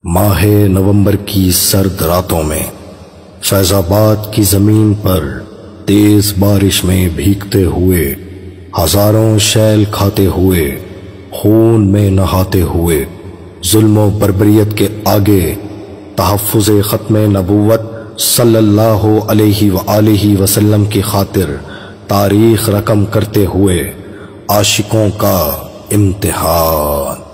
ماہ نومبر کی سرد راتوں میں فیض آباد کی زمین پر تیز بارش میں بھیگتے ہوئے، ہزاروں شیل کھاتے ہوئے، خون میں نہاتے ہوئے، ظلم و بربریت کے آگے تحفظ ختم نبوت صلی اللہ علیہ وآلہ وسلم کی خاطر تاریخ رقم کرتے ہوئے عاشقوں کا امتحان۔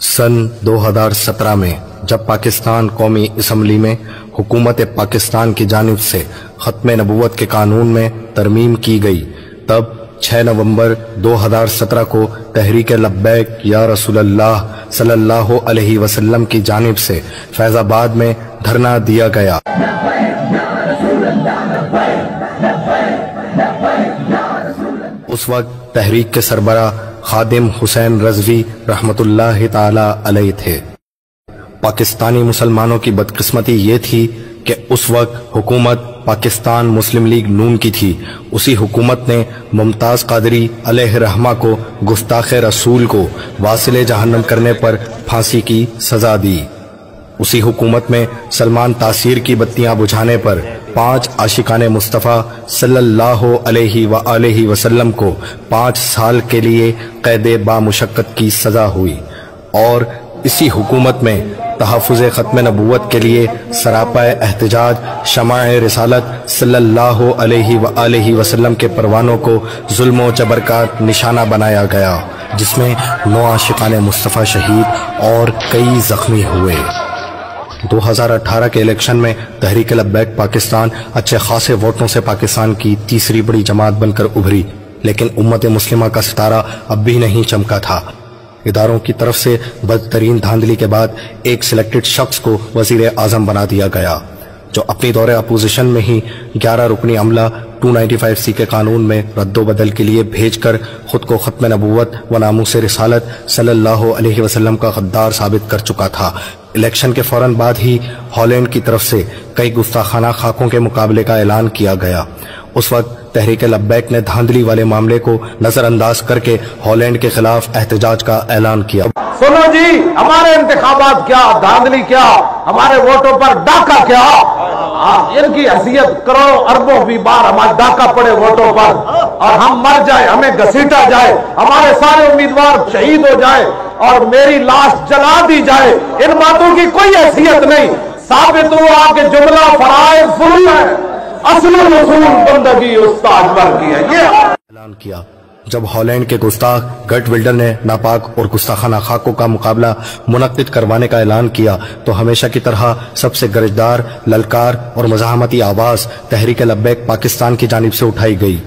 سن 2017 میں جب پاکستان قومی اسمبلی میں حکومت پاکستان کی جانب سے ختم نبوت کے قانون میں ترمیم کی گئی، تب 6 نومبر 2017 کو تحریک لبیک یا رسول اللہ صلی اللہ علیہ وسلم کی جانب سے فیض آباد میں دھرنا دیا گیا۔ اس وقت تحریک کے سربراہ خادم حسین رضوی رحمت اللہ تعالی علیہ تھے۔ پاکستانی مسلمانوں کی بدقسمتی یہ تھی کہ اس وقت حکومت پاکستان مسلم لیگ نون کی تھی۔ اسی حکومت نے ممتاز قادری علیہ رحمہ کو گستاخ رسول کو واصل جہنم کرنے پر پھانسی کی سزا دی۔ اسی حکومت میں سلمان تاثیر کی بتیاں بجھانے پر 5 عاشقان مصطفیٰ صلی اللہ علیہ وآلہ وسلم کو 5 سال کے لیے قید بامشقت کی سزا ہوئی، اور اسی حکومت میں تحفظ ختم نبوت کے لیے سراپا احتجاج شمع رسالت صلی اللہ علیہ وآلہ وسلم کے پروانوں کو ظلم و جبر کا نشانہ بنایا گیا، جس میں 9 عاشقان مصطفیٰ شہید اور کئی زخمی ہوئے۔ 2018 کے الیکشن میں تحریک لبیک پاکستان اچھے خاصے ووٹوں سے پاکستان کی تیسری بڑی جماعت بن کر ابھری، لیکن امت مسلمہ کا ستارہ اب بھی نہیں چمکا تھا۔ اداروں کی طرف سے بدترین دھاندلی کے بعد ایک سلیکٹڈ شخص کو وزیر اعظم بنا دیا گیا، جو اپنی دور اپوزیشن میں ہی 11 رکنی عملہ 295C کے قانون میں رد و بدل کے لیے بھیج کر خود کو ختم نبوت و ناموس رسالت صلی اللہ علیہ وسلم کا غدار ثابت کر چکا تھا۔ الیکشن کے فوراً بعد ہی ہالینڈ کی طرف سے کئی گستاخانہ خاکوں کے مقابلے کا اعلان کیا گیا۔ اس وقت تحریک لبیک نے دھاندلی والے معاملے کو نظر انداز کر کے ہالینڈ کے خلاف احتجاج کا اعلان کیا۔ سنو جی، ہمارے انتخابات کیا، دھاندلی کیا، ہمارے ووٹوں پر ڈاکہ کیا، ان کی حیثیت کروڑوں اربوں بھی بار ہمارا ڈاکہ پڑے ووٹوں پر اور ہم مر جائے، ہمیں گھسیٹا جائے، ہمارے سارے امیدوار شہید ہو جائے اور میری لاش جلا دی جائے، ان باتوں کی کوئی حیثیت نہیں۔ ثابت ہوا کہ جملہ فرائض فروض ہے، اصل رسول بندگی استاد ور کی ہے۔ یہ اعلان کیا جب ہالینڈ کے گستاخ گرٹ ولڈر نے ناپاک اور گستاخانہ خاکوں کا مقابلہ منعقد کروانے کا اعلان کیا، تو ہمیشہ کی طرح سب سے گرجدار للکار اور مزاحمتی آواز تحریک لبیک پاکستان کی جانب سے اٹھائی گئی۔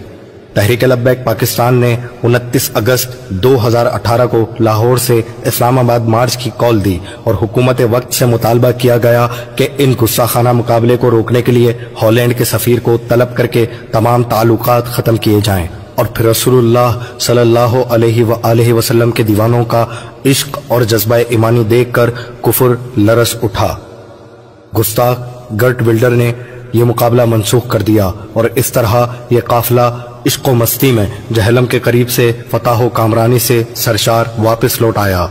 تحریک لبیک پاکستان نے 29 اگست 2018 کو لاہور سے اسلام آباد مارچ کی کال دی اور حکومت وقت سے مطالبہ کیا گیا کہ ان گستاخانہ مقابلے کو روکنے کے لیے ہالینڈ کے سفیر کو طلب کر کے تمام تعلقات ختم کیے جائیں، اور پھر رسول اللہ صلی اللہ علیہ وآلہ وسلم کے دیوانوں کا عشق اور جذبہ ایمانی دیکھ کر کفر لرز اٹھا۔ گستاخ گرٹ ولڈر نے یہ مقابلہ منسوخ کر دیا، اور اس طرح یہ قافلہ عشق و مستی میں جہلم کے قریب سے فتح و کامرانی سے سرشار واپس لوٹ آیا۔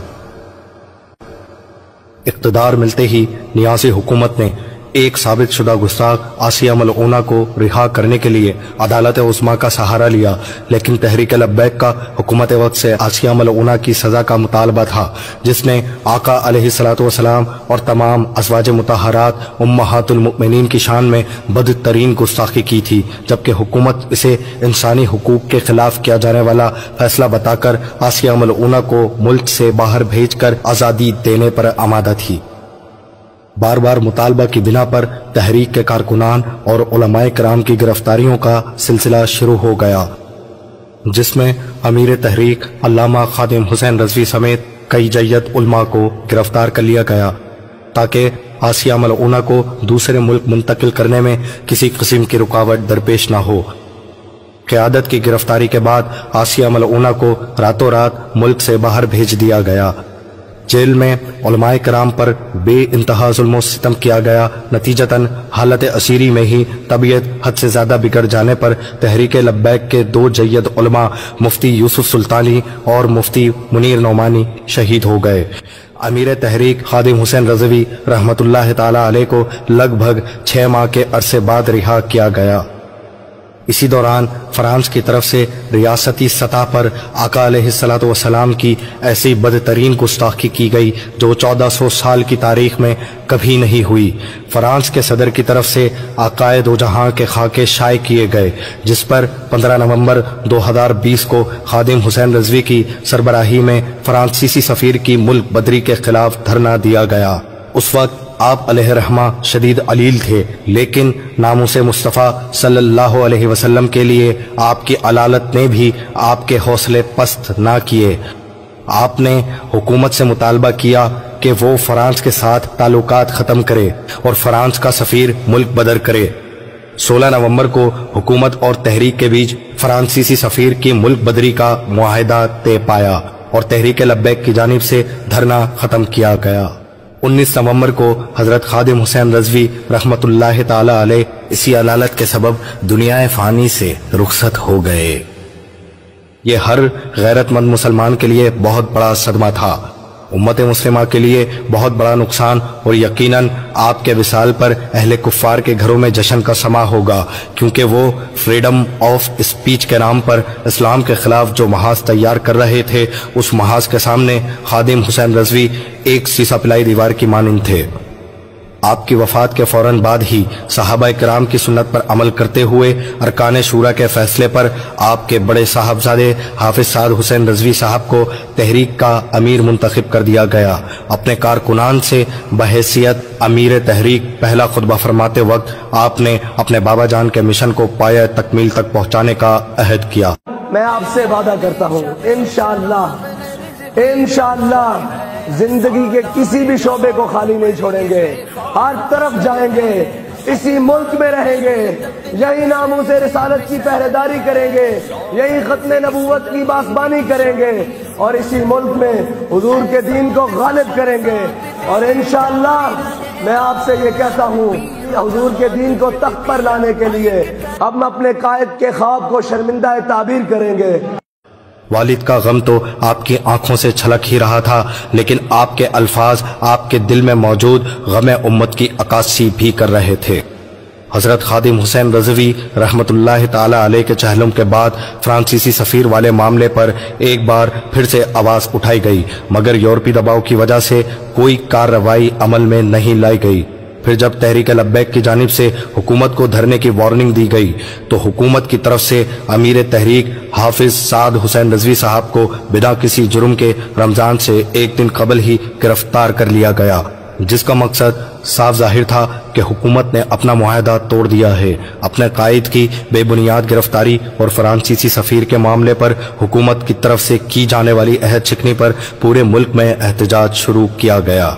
اقتدار ملتے ہی نیازی حکومت نے ایک ثابت شدہ گستاخ آسیہ ملعونہ کو رہا کرنے کے لیے عدالت عظمیٰ کا سہارا لیا، لیکن تحریک لبیک کا حکومت وقت سے آسیہ ملعونہ کی سزا کا مطالبہ تھا، جس نے آقا علیہ السلام اور تمام ازواج مطہرات امہات المؤمنین کی شان میں بدترین گستاخی کی تھی، جبکہ حکومت اسے انسانی حقوق کے خلاف کیا جانے والا فیصلہ بتا کر آسیہ ملعونہ کو ملک سے باہر بھیج کر آزادی دینے پر آمادہ تھی۔ بار بار مطالبہ کی بنا پر تحریک کے کارکنان اور علماء کرام کی گرفتاریوں کا سلسلہ شروع ہو گیا، جس میں امیر تحریک علامہ خادم حسین رضوی سمیت کئی جید علماء کو گرفتار کر لیا گیا، تاکہ آسیہ ملعونہ کو دوسرے ملک منتقل کرنے میں کسی قسم کی رکاوٹ درپیش نہ ہو۔ قیادت کی گرفتاری کے بعد آسیہ ملعونہ کو راتوں رات ملک سے باہر بھیج دیا گیا۔ جیل میں علماء کرام پر بے انتہا ظلم و ستم کیا گیا۔ نتیجتاً حالت اسیری میں ہی طبیعت حد سے زیادہ بگڑ جانے پر تحریک لبیک کے 2 جید علماء مفتی یوسف سلطانی اور مفتی منیر نعمانی شہید ہو گئے۔ امیر تحریک خادم حسین رضوی رحمۃ اللہ تعالی علیہ کو لگ بھگ 6 ماہ کے عرصے بعد رہا کیا گیا۔ اسی دوران فرانس کی طرف سے ریاستی سطح پر آقا علیہ الصلوۃ والسلام کی ایسی بدترین گستاخی کی گئی جو 1400 سال کی تاریخ میں کبھی نہیں ہوئی۔ فرانس کے صدر کی طرف سے آقائے دو جہاں کے خاکے شائع کیے گئے، جس پر 15 نومبر 2020 کو خادم حسین رضوی کی سربراہی میں فرانسیسی سفیر کی ملک بدری کے خلاف دھرنا دیا گیا۔ اس وقت آپ علیہ رحمہ شدید علیل تھے، لیکن ناموس مصطفیٰ صلی اللہ علیہ وسلم کے لیے آپ کی علالت نے بھی آپ کے حوصلے پست نہ کیے۔ آپ نے حکومت سے مطالبہ کیا کہ وہ فرانس کے ساتھ تعلقات ختم کرے اور فرانس کا سفیر ملک بدر کرے۔ 16 نومبر کو حکومت اور تحریک کے بیچ فرانسیسی سفیر کی ملک بدری کا معاہدہ طے پایا اور تحریک لبیک کی جانب سے دھرنا ختم کیا گیا۔ 19 نومبر کو حضرت خادم حسین رضوی رحمۃ اللہ تعالی علیہ اسی علالت کے سبب دنیا فانی سے رخصت ہو گئے۔ یہ ہر غیرت مند مسلمان کے لیے بہت بڑا صدمہ تھا، امت مسلمہ کے لیے بہت بڑا نقصان، اور یقیناً آپ کے وصال پر اہل کفار کے گھروں میں جشن کا سما ہوگا، کیونکہ وہ فریڈم آف اسپیچ کے نام پر اسلام کے خلاف جو محاذ تیار کر رہے تھے، اس محاذ کے سامنے خادم حسین رضوی ایک سیسا پلائی دیوار کی مانند تھے۔ آپ کی وفات کے فوراً بعد ہی صحابہ کرام کی سنت پر عمل کرتے ہوئے ارکان شورا کے فیصلے پر آپ کے بڑے صاحبزادے حافظ سعد حسین رضوی صاحب کو تحریک کا امیر منتخب کر دیا گیا۔ اپنے کارکنان سے بحیثیت امیر تحریک پہلا خطبہ فرماتے وقت آپ نے اپنے بابا جان کے مشن کو پایہ تکمیل تک پہنچانے کا عہد کیا۔ میں آپ سے وعدہ کرتا ہوں انشاءاللہ زندگی کے کسی بھی شعبے کو خالی نہیں چھوڑیں گے، ہر طرف جائیں گے، اسی ملک میں رہیں گے، یہی ناموس رسالت کی پہرے داری کریں گے، یہی ختم نبوت کی باسبانی کریں گے، اور اسی ملک میں حضور کے دین کو غالب کریں گے۔ اور انشاءاللہ میں آپ سے یہ کہتا ہوں کہ حضور کے دین کو تخت پر لانے کے لیے ہم اپنے قائد کے خواب کو شرمندہ تعبیر کریں گے۔ والد کا غم تو آپ کی آنکھوں سے چھلک ہی رہا تھا، لیکن آپ کے الفاظ آپ کے دل میں موجود غم امت کی عکاسی بھی کر رہے تھے۔ حضرت خادم حسین رضوی رحمۃ اللہ تعالی علیہ کے چہلم کے بعد فرانسیسی سفیر والے معاملے پر ایک بار پھر سے آواز اٹھائی گئی، مگر یورپی دباؤ کی وجہ سے کوئی کارروائی عمل میں نہیں لائی گئی۔ پھر جب تحریک لبیک کی جانب سے حکومت کو دھرنے کی وارننگ دی گئی تو حکومت کی طرف سے امیر تحریک حافظ سعد حسین رضوی صاحب کو بنا کسی جرم کے رمضان سے ایک دن قبل ہی گرفتار کر لیا گیا، جس کا مقصد صاف ظاہر تھا کہ حکومت نے اپنا معاہدہ توڑ دیا ہے۔ اپنے قائد کی بے بنیاد گرفتاری اور فرانسیسی سفیر کے معاملے پر حکومت کی طرف سے کی جانے والی عہد شکنی پر پورے ملک میں احتجاج شروع کیا گیا،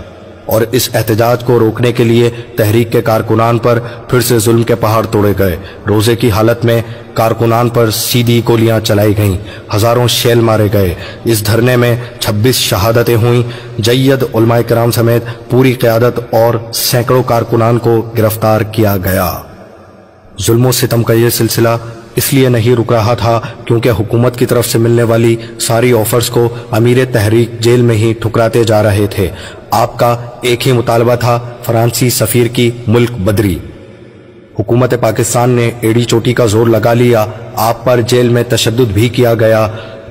اور اس احتجاج کو روکنے کے لیے تحریک کے کارکنان پر پھر سے ظلم کے پہاڑ توڑے گئے۔ روزے کی حالت میں کارکنان پر سیدھی گولیاں چلائی گئیں، ہزاروں شیل مارے گئے۔ اس دھرنے میں 26 شہادتیں ہوئیں، جید علماء کرام سمیت پوری قیادت اور سینکڑوں کارکنان کو گرفتار کیا گیا۔ ظلم و ستم کا یہ سلسلہ اس لیے نہیں رک رہا تھا کیونکہ حکومت کی طرف سے ملنے والی ساری آفرز کو امیر تحریک جیل میں ہی ٹھکراتے جا رہے تھے۔ آپ کا ایک ہی مطالبہ تھا، فرانسی سفیر کی ملک بدری۔ حکومت پاکستان نے ایڑی چوٹی کا زور لگا لیا، آپ پر جیل میں تشدد بھی کیا گیا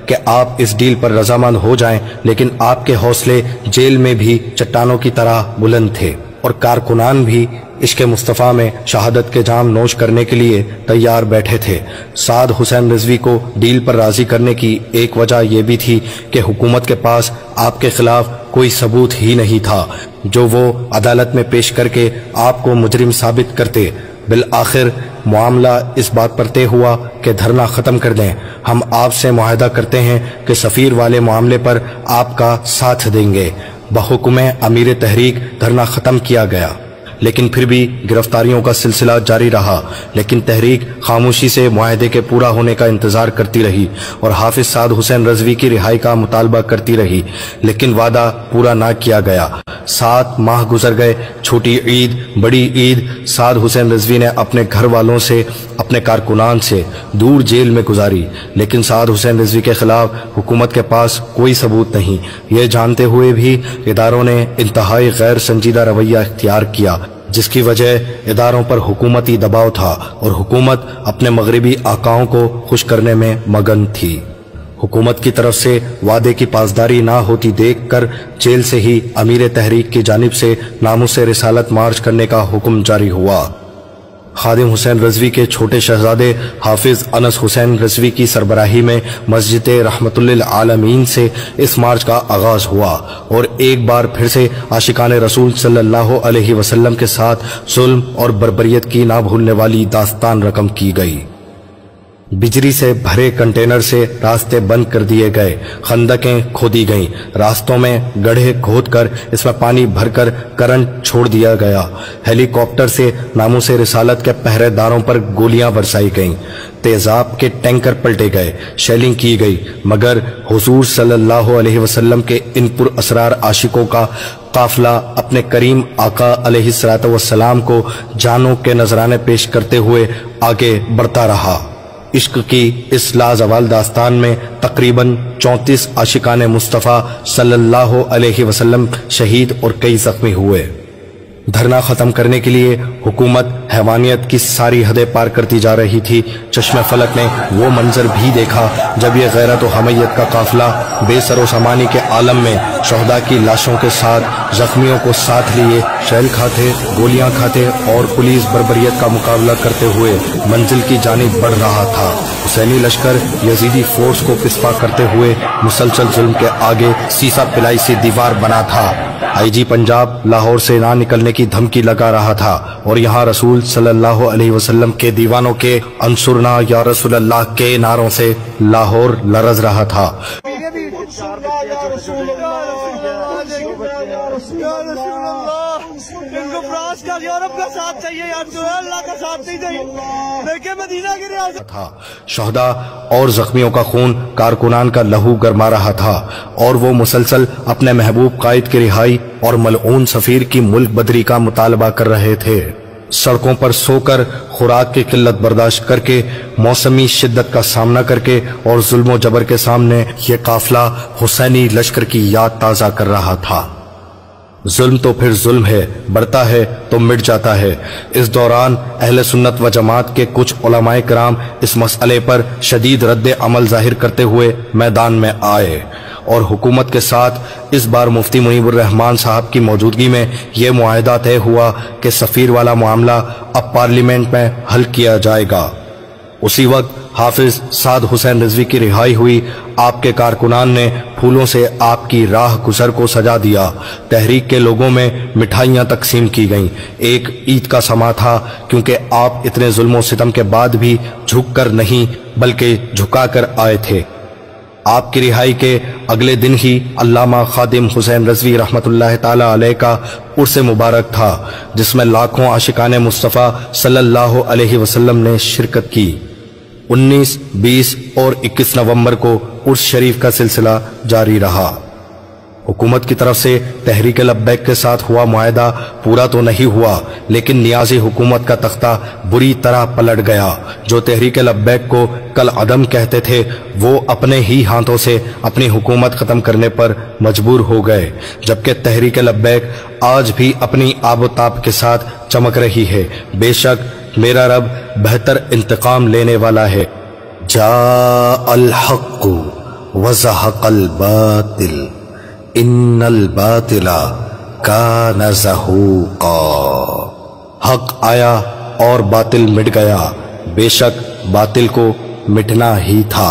کہ آپ اس ڈیل پر رضامند ہو جائیں، لیکن آپ کے حوصلے جیل میں بھی چٹانوں کی طرح بلند تھے، اور کارکنان بھی عشق مصطفیٰ میں شہادت کے جام نوش کرنے کے لیے تیار بیٹھے تھے۔ سعد حسین رضوی کو ڈیل پر راضی کرنے کی ایک وجہ یہ بھی تھی کہ حکومت کے پاس آپ کے خلاف کوئی ثبوت ہی نہیں تھا جو وہ عدالت میں پیش کر کے آپ کو مجرم ثابت کرتے۔ بالآخر معاملہ اس بات پر طے ہوا کہ دھرنا ختم کر دیں، ہم آپ سے معاہدہ کرتے ہیں کہ سفیر والے معاملے پر آپ کا ساتھ دیں گے۔ بحکم امیر تحریک دھرنا ختم کیا گیا۔ لیکن پھر بھی گرفتاریوں کا سلسلہ جاری رہا، لیکن تحریک خاموشی سے معاہدے کے پورا ہونے کا انتظار کرتی رہی اور حافظ سعد حسین رضوی کی رہائی کا مطالبہ کرتی رہی، لیکن وعدہ پورا نہ کیا گیا۔ 7 ماہ گزر گئے۔ چھوٹی عید، بڑی عید سعد حسین رضوی نے اپنے گھر والوں سے، اپنے کارکنان سے دور جیل میں گزاری، لیکن سعد حسین رضوی کے خلاف حکومت کے پاس کوئی ثبوت نہیں۔ یہ جانتے ہوئے بھی اداروں نے انتہائی غیر سنجیدہ رویہ اختیار کیا، جس کی وجہ اداروں پر حکومتی دباؤ تھا اور حکومت اپنے مغربی آقاؤں کو خوش کرنے میں مگن تھی۔ حکومت کی طرف سے وعدے کی پاسداری نہ ہوتی دیکھ کر جیل سے ہی امیر تحریک کی جانب سے ناموس رسالت مارچ کرنے کا حکم جاری ہوا۔ خادم حسین رضوی کے چھوٹے شہزادے حافظ انس حسین رضوی کی سربراہی میں مسجد رحمت للعالمین سے اس مارچ کا آغاز ہوا اور ایک بار پھر سے عاشقان رسول صلی اللہ علیہ وسلم کے ساتھ ظلم اور بربریت کی نہ بھولنے والی داستان رقم کی گئی۔ بجری سے بھرے کنٹینر سے راستے بند کر دیے گئے، خندقیں کھودی گئیں، راستوں میں گڑھے کھود کر اس میں پانی بھر کر کرنٹ چھوڑ دیا گیا، ہیلی کاپٹر سے ناموس رسالت کے پہرے داروں پر گولیاں برسائی گئیں، تیزاب کے ٹینکر پلٹے گئے، شیلنگ کی گئی، مگر حضور صلی اللہ علیہ وسلم کے ان پر اسرار عاشقوں کا قافلہ اپنے کریم آقا علیہ السلام کو جانوں کے نذرانے پیش کرتے ہوئے آگے بڑھتا رہا۔ عشق کی اس لازوال داستان میں تقریباً 34 عاشقان مصطفیٰ صلی اللہ علیہ وسلم شہید اور کئی زخمی ہوئے۔ دھرنا ختم کرنے کے لیے حکومت حیوانیت کی ساری حدیں پار کرتی جا رہی تھی۔ چشم فلک نے وہ منظر بھی دیکھا جب یہ غیرت و حمیت کا قافلہ بے سر و سامانی کے عالم میں شہداء کی لاشوں کے ساتھ زخمیوں کو ساتھ لیے شیل کھاتے، گولیاں کھاتے اور پولیس بربریت کا مقابلہ کرتے ہوئے منزل کی جانب بڑھ رہا تھا۔ حسینی لشکر یزیدی فورس کو پسپا کرتے ہوئے مسلسل ظلم کے آگے سیسا پلائی سی دیوار بنا تھا۔ آئی جی پنجاب لاہور سے نہ نکلنے کی دھمکی لگا رہا تھا اور یہاں رسول صلی اللہ علیہ وسلم کے دیوانوں کے انصرنا یا رسول اللہ کے نعروں سے لاہور لرز رہا تھا۔ شہداء اور زخمیوں کا خون کارکنان کا لہو گرما رہا تھا اور وہ مسلسل اپنے محبوب قائد کی رہائی اور ملعون سفیر کی ملک بدری کا مطالبہ کر رہے تھے۔ سڑکوں پر سو کر، خوراک کی قلت برداشت کر کے، موسمی شدت کا سامنا کر کے اور ظلم و جبر کے سامنے یہ قافلہ حسینی لشکر کی یاد تازہ کر رہا تھا۔ ظلم تو پھر ظلم ہے، بڑھتا ہے تو مٹ جاتا ہے۔ اس دوران اہل سنت و جماعت کے کچھ علماء کرام اس مسئلے پر شدید رد عمل ظاہر کرتے ہوئے میدان میں آئے اور حکومت کے ساتھ اس بار مفتی منیب الرحمان صاحب کی موجودگی میں یہ معاہدہ طے ہوا کہ سفیر والا معاملہ اب پارلیمنٹ میں حل کیا جائے گا۔ اسی وقت حافظ سعد حسین رضوی کی رہائی ہوئی۔ آپ کے کارکنان نے پھولوں سے آپ کی راہ گزر کو سجا دیا۔ تحریک کے لوگوں میں مٹھائیاں تقسیم کی گئیں۔ ایک عید کا سما تھا کیونکہ آپ اتنے ظلم و ستم کے بعد بھی جھک کر نہیں بلکہ جھکا کر آئے تھے۔ آپ کی رہائی کے اگلے دن ہی علامہ خادم حسین رضوی رحمت اللہ تعالی علیہ کا عرس مبارک تھا، جس میں لاکھوں عاشقان مصطفیٰ صلی اللہ علیہ وسلم نے شرکت کی۔ 19، 20 اور 21 نومبر کو عرس شریف کا سلسلہ جاری رہا۔ حکومت کی طرف سے تحریک لبیک کے ساتھ ہوا معاہدہ پورا تو نہیں ہوا، لیکن نیازی حکومت کا تختہ بری طرح پلٹ گیا۔ جو تحریک لبیک کو کل عدم کہتے تھے وہ اپنے ہی ہاتھوں سے اپنی حکومت ختم کرنے پر مجبور ہو گئے، جبکہ تحریک لبیک آج بھی اپنی آب و تاب کے ساتھ چمک رہی ہے۔ بے شک میرا رب بہتر انتقام لینے والا ہے۔ جاء الحق وزہق الباطل ان الباطل کان زہوقا۔ حق آیا اور باطل مٹ گیا، بے شک باطل کو مٹنا ہی تھا۔